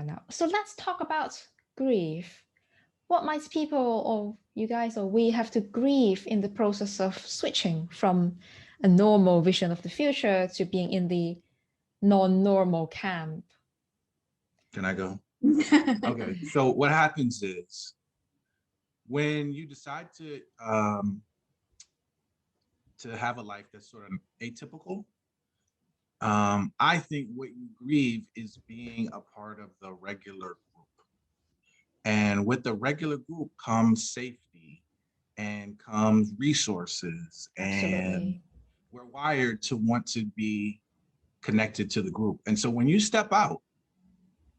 there now. So let's talk about grief. What might people or you guys or we have to grieve in the process of switching from a normal vision of the future to being in the non-normal camp? Can I go? Okay. So what happens is when you decide to have a life that's sort of atypical, I think what you grieve is being a part of the regular group. And with the regular group comes safety and comes resources. Absolutely. And we're wired to want to be connected to the group. And so when you step out,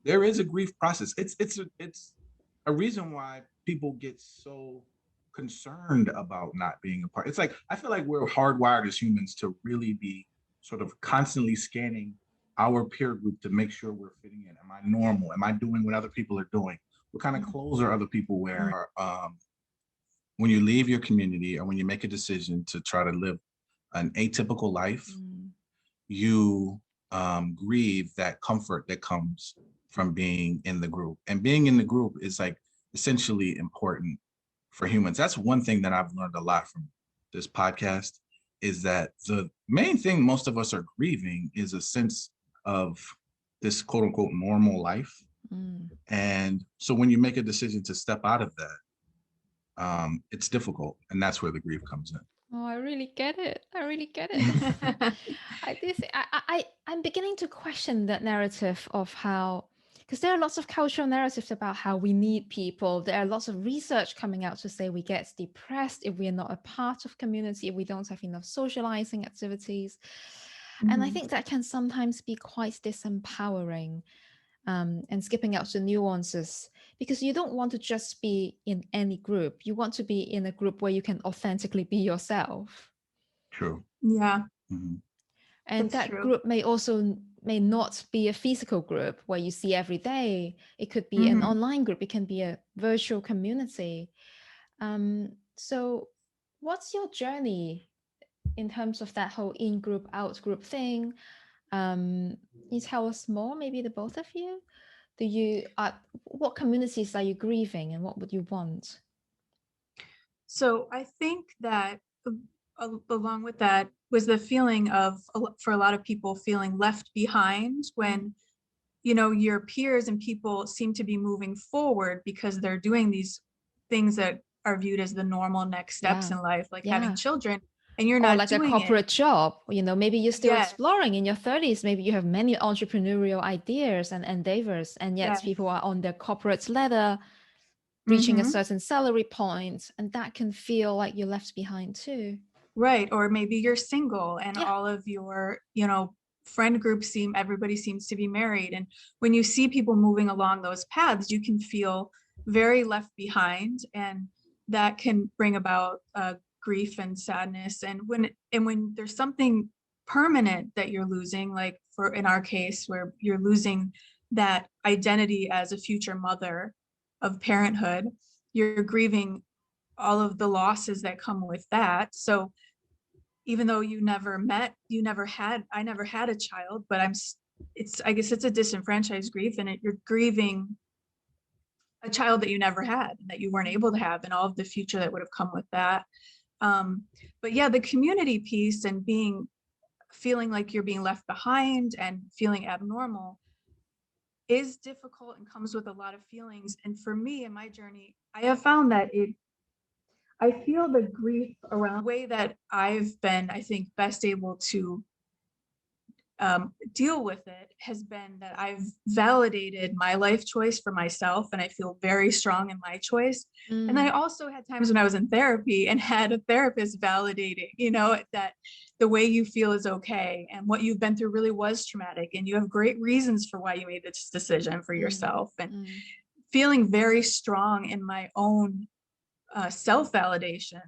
there is a grief process. It's a reason why people get so concerned about not being a part. It's like, I feel like we're hardwired as humans to really be sort of constantly scanning our peer group to make sure we're fitting in. Am I normal? Am I doing what other people are doing? What kind of clothes are other people wearing? When you leave your community or when you make a decision to try to live an atypical life, you grieve that comfort that comes from being in the group. And being in the group is like essentially important for humans. That's one thing that I've learned a lot from this podcast, is that the main thing most of us are grieving is a sense of this quote unquote normal life. And so when you make a decision to step out of that, it's difficult. And that's where the grief comes in. Oh, I really get it. I really get it. I'm beginning to question that narrative of how, because there are lots of cultural narratives about how we need people. There are lots of research coming out to say we get depressed if we are not a part of community, if we don't have enough socializing activities. And I think that can sometimes be quite disempowering. And skipping out the nuances, because you don't want to just be in any group. You want to be in a group where you can authentically be yourself. True. Yeah. And that's that true. group may not be a physical group where you see every day. It could be an online group. It can be a virtual community. So what's your journey in terms of that whole in-group, out-group thing? Can you tell us more, maybe the both of you? What communities are you grieving and what would you want? So I think that along with that was the feeling of, for a lot of people, feeling left behind when, you know, your peers and people seem to be moving forward because they're doing these things that are viewed as the normal next steps in life, like having children, and you're not like doing a corporate it. job. You know, maybe you're still exploring in your 30s. Maybe you have many entrepreneurial ideas and endeavors, and yet people are on their corporate ladder, reaching a certain salary point, and that can feel like you're left behind too. Right. Or maybe you're single and all of your, you know, friend group everybody seems to be married. And when you see people moving along those paths, you can feel very left behind, and that can bring about grief and sadness. And when there's something permanent that you're losing, like in our case, where you're losing that identity as a future mother of parenthood, you're grieving all of the losses that come with that. So even though I never had a child, but I guess it's a disenfranchised grief, and you're grieving a child that you never had, that you weren't able to have, and all of the future that would have come with that. But yeah, the community piece and feeling like you're being left behind and feeling abnormal is difficult and comes with a lot of feelings. And for me, in my journey, I have found that I feel the grief around the way that I've been, I think, best able to deal with it has been that I've validated my life choice for myself, and I feel very strong in my choice. And I also had times when I was in therapy and had a therapist validating, you know, that the way you feel is okay, and what you've been through really was traumatic, and you have great reasons for why you made this decision for yourself. And feeling very strong in my own self-validation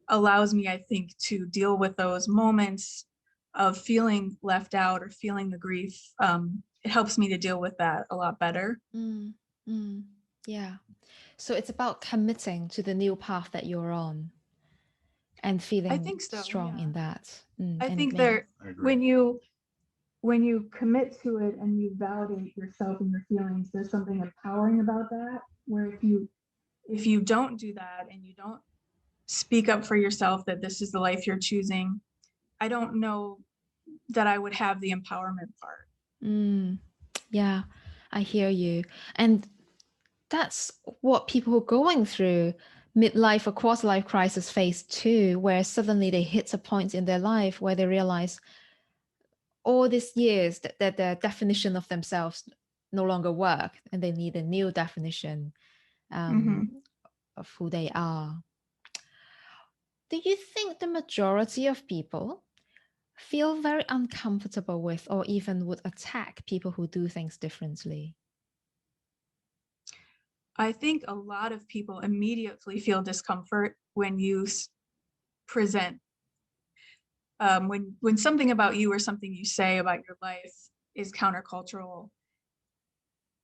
allows me, I think, to deal with those moments of feeling left out or feeling the grief. It helps me to deal with that a lot better. Yeah. So it's about committing to the new path that you're on and feeling I think so, strong in that. I think when you when you commit to it and you validate yourself and your feelings, there's something empowering about that. Where if you don't do that and you don't speak up for yourself that this is the life you're choosing, I don't know that I would have the empowerment part. Yeah, I hear you. And that's what people who are going through midlife or quarter life crisis face too, where suddenly they hit a point in their life where they realize all these years that their definition of themselves no longer work, and they need a new definition of who they are. Do you think the majority of people feel very uncomfortable with or even would attack people who do things differently? I think a lot of people immediately feel discomfort when you present when something about you or something you say about your life is countercultural.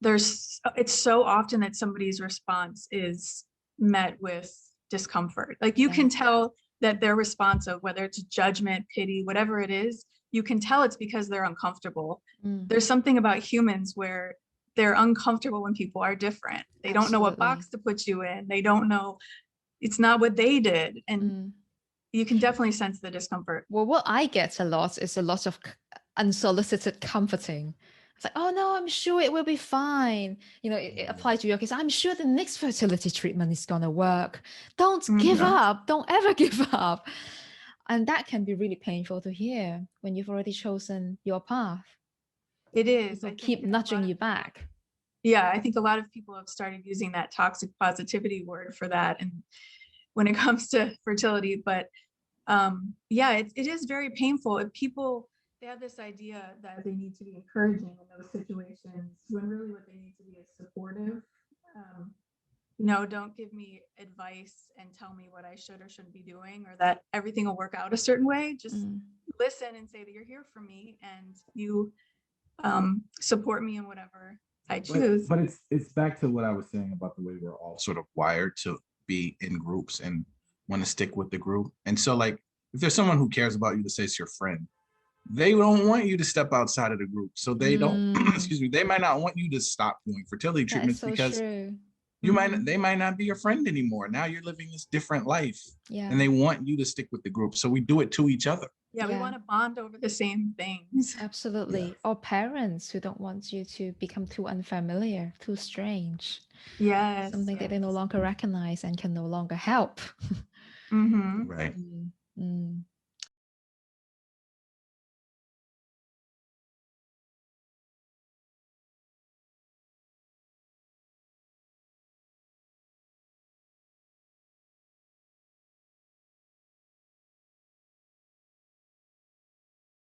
It's so often that somebody's response is met with discomfort. Like you can tell that their response of whether it's judgment, pity, whatever it is, you can tell it's because they're uncomfortable. There's something about humans where they're uncomfortable when people are different. They don't know what box to put you in. They don't know, it's not what they did. And you can definitely sense the discomfort. Well, what I get a lot is a lot of unsolicited comforting. It's like, oh no, I'm sure it will be fine. You know, it applies to your case. I'm sure the next fertility treatment is going to work. Don't give up. Don't ever give up. And that can be really painful to hear when you've already chosen your path. It is. I keep nudging you back. Yeah, I think a lot of people have started using that toxic positivity word for that. And when it comes to fertility, but yeah, it is very painful. If people, they have this idea that they need to be encouraging in those situations when really what they need to be is supportive. Don't give me advice and tell me what I should or shouldn't be doing, or that everything will work out a certain way. Just listen and say that you're here for me and you support me in whatever I choose. But it's back to what I was saying about the way we're all sort of wired to be in groups and want to stick with the group. And so like, if there's someone who cares about you to say it's your friend, they don't want you to step outside of the group. So they don't, excuse me, they might not want you to stop doing fertility treatments because they might not be your friend anymore. Now you're living this different life and they want you to stick with the group. So we do it to each other. Yeah, we want to bond over the same things. Absolutely. Or parents who don't want you to become too unfamiliar, too strange. Yes. Something that they no longer recognize and can no longer help. Right.